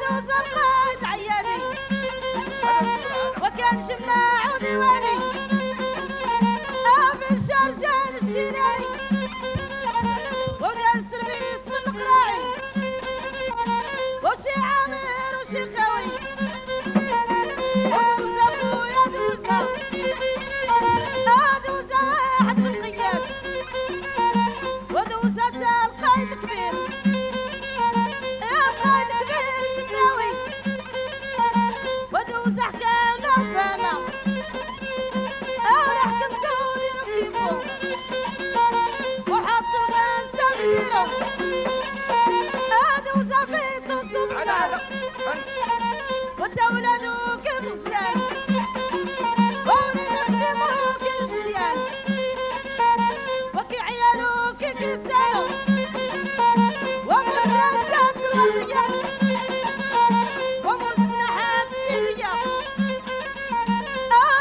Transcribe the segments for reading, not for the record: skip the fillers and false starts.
دوز القايد عيادي وكان شماع وديواني في الشرجان الشيناني وداز تربيس من القراعي وشي عامر وشي خاوي ودوزة خويا دوزة دوزة واحد من القياد ودوزة تا القايد كبير القايد كبير الناوي ودوزة حكامة وفهمة راح كمزون يركبو وحط الغنسة بيرو دوزة في دوزو بحال وتا ولادو كيف مزيان ولي نخدمو كيف شتيان وكي عيالو كي كيتسالو ومدرسات الغربية ومصلحات الشعبية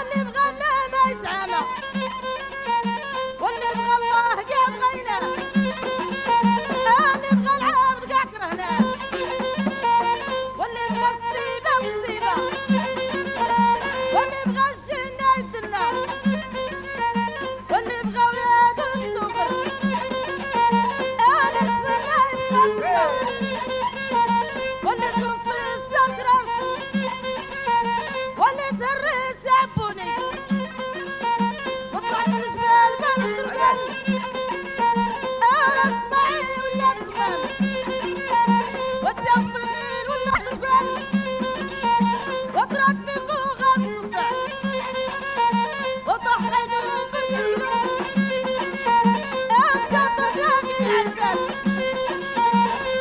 اللي بغى الله ما يتعامى واللي بغى الله كاع بغيناه اللي بغى العبد كاع كرهناه واللي بغى السيبة مصيبة واللي بغى الجنة يدلنا واللي بغى ولادو الصغر اللي تبنى يبقى واللي ترصص تراس واللي تهرس عبوني وطلع من الجبال ما نطرقان انا اسمعي ولا تمام وتزفل ولا طرقان وطرات في فوق الصدع وطاح خيدهم بالقلوب مشاو طرقاقي العزات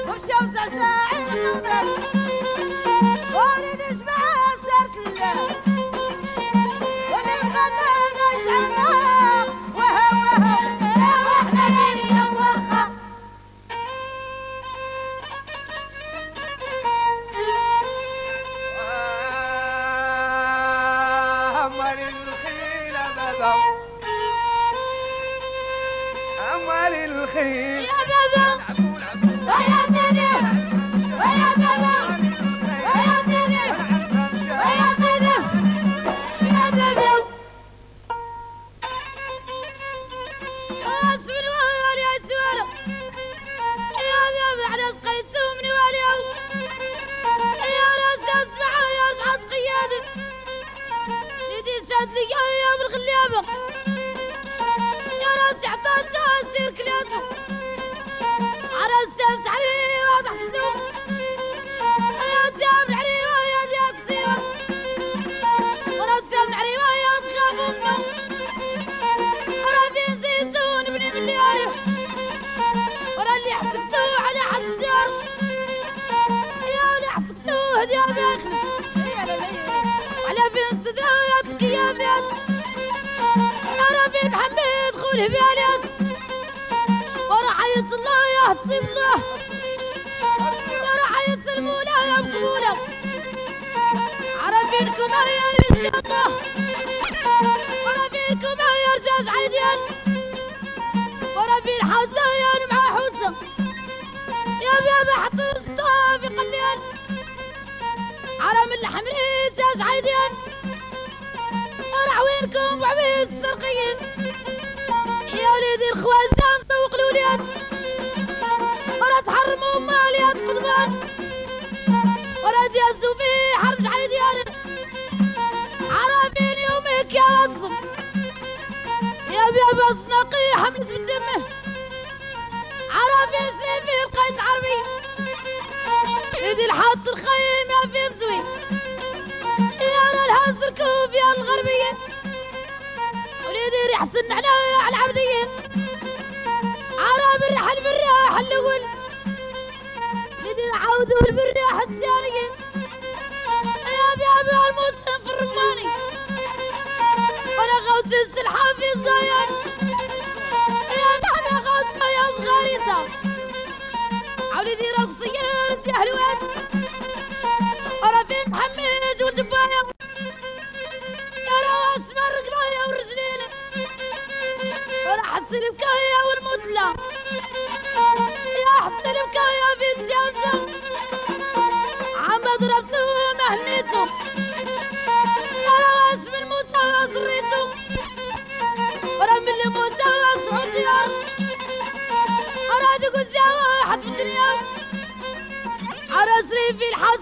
ومشاو زعزاعي الموضات وليد يجمع سارت الله واللي بغى ما يتعنى وهو يا وخير يا وخا أمل الخيل بابا أمل الخيل يا بابا ويا سيدي ويا بابا ويا سيدي ويا سيدي يا بابا اسم الوالي يا سوالة يا بابا على سقيتهم من واليهم يا راس اسمع يا رجعت قيادي يدي ساد لي يا بالغلابة يا راسي عطاتها سير كلاتو عرس علي واضح النوم يا تيام العريوة يا ديك سيوة ورا تيام العريوة يا تخاف امه ورا في زيتون بني ملياية ورا اللي حسكتو على حد الدار يا اللي حسكتو هدية باخل على فين صدرات القيامات ورا فين محمد خول هبالات ورا حياة الله يا حسيب الله ورا حياة المولى يا مقبولة عرفينكم يا رجال الله ورا فينكم يا رجاج عيديان ورا فين حزايان مع حوسة يا بابا حط رصدها في قليان عرم الحمري جاج عيديان ورا عوينكم وعبيد الشرقيين يا وليدي الخوازة مطوق الوليد ورا تحرموا ماليات قضبان ورا ديازوا في حرب عيديان عرفين يومك يا وصف يا بابا صناقي حملت بدمه عرفين سيفي القيد عربي يدي الحط الخيم يا في مزوي يا را الهز الكوف يا الغربية وليدي ريح النعناع على العبدية عرب الرحل بالراحة الأول ليدي العودة بالراحة الثانية يا بابا الموتن في الرماني وانا غوت السلحة في الزايان يا انا غوت يا صغاريتا عوليدي رقصية انت يا حلوات ورا فين محمد والدباية يا راس مرقلاية والرجلين ورا حس البكاية والمثلى يا حس البكاية في الجوزة عمد ضربته ما هنيته راه من الموت زريته راه من الموت صعود ديار راه دوك واحد في الدنيا راه سري في الحد